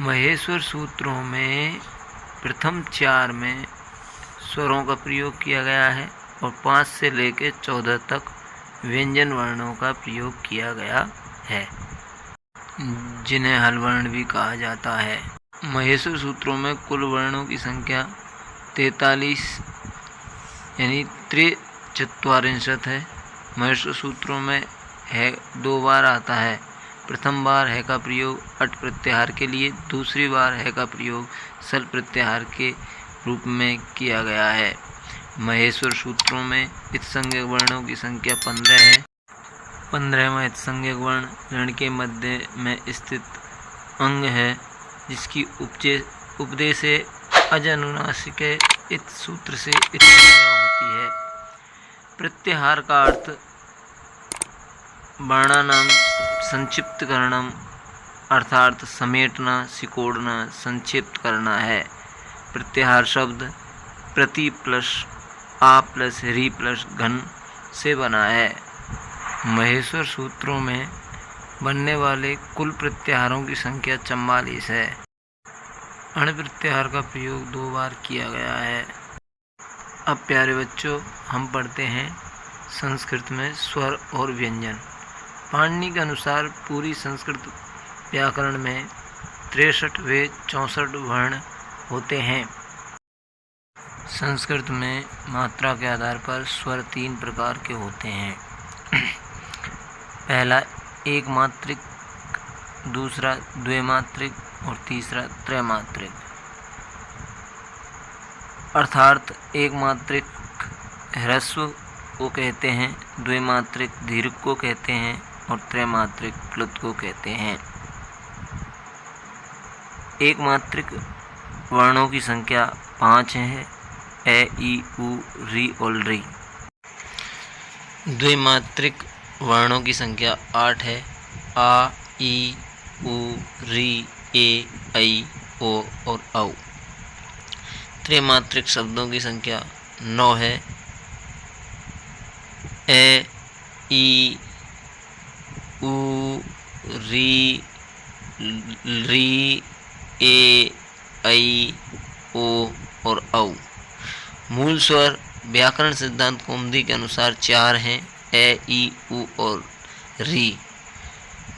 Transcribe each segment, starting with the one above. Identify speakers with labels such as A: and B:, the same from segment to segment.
A: महेश्वर सूत्रों में प्रथम 4 में स्वरों का प्रयोग किया गया है और 5 से लेकर 14 तक व्यंजन वर्णों का प्रयोग किया गया है, जिन्हें हल वर्ण भी कहा जाता है। महेश्वर सूत्रों में कुल वर्णों की संख्या 43 यानी 43 है। महेश्वर सूत्रों में है 2 बार आता है। प्रथम बार है का प्रयोग अट प्रत्याहार के लिए, दूसरी बार है का प्रयोग सल प्रत्याहार के रूप में किया गया है। महेश्वर सूत्रों में इत्संज्ञक वर्णों की संख्या 15 है। 15वां इत्संज्ञक वर्ण ऋण के मध्य में स्थित अंग है, जिसकी उपदेश अज अनुनासिक इत सूत्र से इत होती है। प्रत्याहार का अर्थ वर्णानाम संक्षिप्त करणम अर्थात समेटना, सिकोड़ना, संक्षिप्त करना है। प्रत्याहार शब्द प्रति प्लस आ प्लस री प्लस घन से बना है। महेश्वर सूत्रों में बनने वाले कुल प्रत्याहारों की संख्या 44 है। अण प्रत्याहार का प्रयोग 2 बार किया गया है। अब प्यारे बच्चों, हम पढ़ते हैं संस्कृत में स्वर और व्यंजन। पाणिनि के अनुसार पूरी संस्कृत व्याकरण में 63 व 64 वर्ण होते हैं। संस्कृत में मात्रा के आधार पर स्वर 3 प्रकार के होते हैं। पहला एक मात्रिक, दूसरा द्विमात्रिक और तीसरा त्रैमात्रिक। अर्थात एक मात्रिक ह्रस्व को कहते हैं, द्विमात्रिक दीर्घ को कहते हैं और त्रैमात्रिक प्लुत को कहते हैं। एक मात्रिक वर्णों की संख्या 5 है, ए ई उ री और री। द्विमात्रिक वर्णों की संख्या 8 है, आ ई उ री ए ऐ ओ और औ। त्रैमात्रिक शब्दों की संख्या 9 है, ए ई उ री ए ऐ ओ और औ। मूल स्वर व्याकरण सिद्धांत कौमुदी के अनुसार 4 हैं, ए ई उ और री।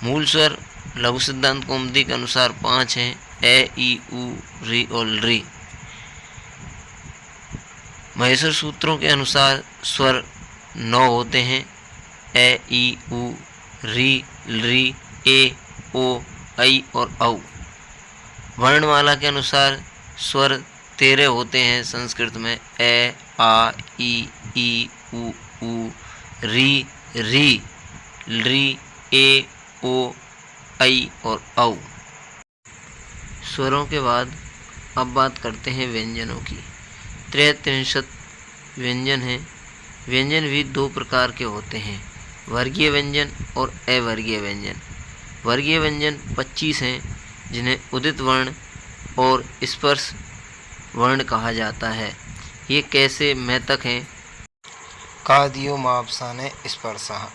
A: मूल स्वर लघु सिद्धांत कौमुदी के अनुसार 5 हैं, ए ई उ री और री। महेश्वर सूत्रों के अनुसार स्वर 9 होते हैं, ए ई उ री ए ओ ऐ और औ। वर्णमाला के अनुसार स्वर 13 होते हैं संस्कृत में, ए आ ई उ री ए ओ ऐ और औ। स्वरों के बाद अब बात करते हैं व्यंजनों की। 63 व्यंजन हैं। व्यंजन भी 2 प्रकार के होते हैं, वर्गीय व्यंजन और अवर्गीय व्यंजन। वर्गीय व्यंजन 25 हैं, जिन्हें उदित वर्ण और स्पर्श वर्ण कहा जाता है। ये कैसे मैतक हैं?
B: कादियो मापसाने स्पर्शः।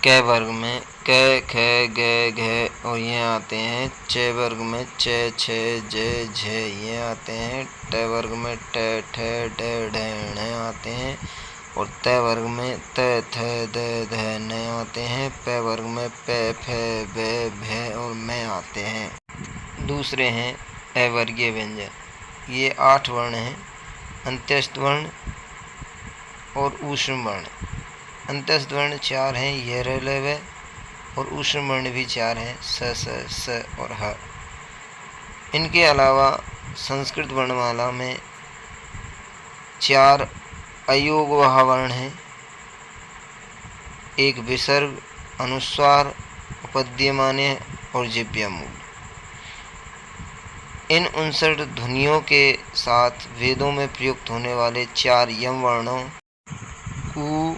B: क वर्ग में क ख ग घ और ये आते हैं। च वर्ग में च छ ज झ ये आते हैं। ट वर्ग में ट ठ ड ढ ण आते हैं और त वर्ग में त थ द ध न आते हैं। प वर्ग में प फ ब भ और म आते हैं। दूसरे हैं अवर्गीय व्यंजन। ये 8 वर्ण हैं, अंत्यस्थ वर्ण और ऊष्म वर्ण। अंत्यस्थ वर्ण 4 हैं, य र ल व, और ऊष्म वर्ण भी 4 हैं, स और ह। इनके अलावा संस्कृत वर्णमाला में 4 अयोगवाह वर्ण हैं, एक विसर्ग, अनुस्वार, उपद्यमान्य और जिह्वामूल। इन 59 ध्वनियों के साथ वेदों में प्रयुक्त होने वाले 4 यम वर्णों कु,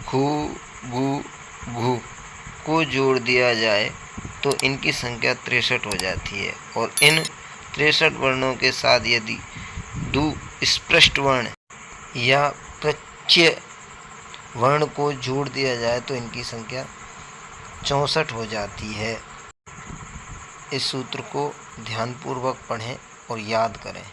B: खु, गु, घु को जोड़ दिया जाए तो इनकी संख्या 63 हो जाती है। और इन 63 वर्णों के साथ यदि दुस्पृष्ट वर्ण या प्रत्यय वर्ण को जोड़ दिया जाए तो इनकी संख्या 64 हो जाती है। इस सूत्र को ध्यानपूर्वक पढ़ें और याद करें।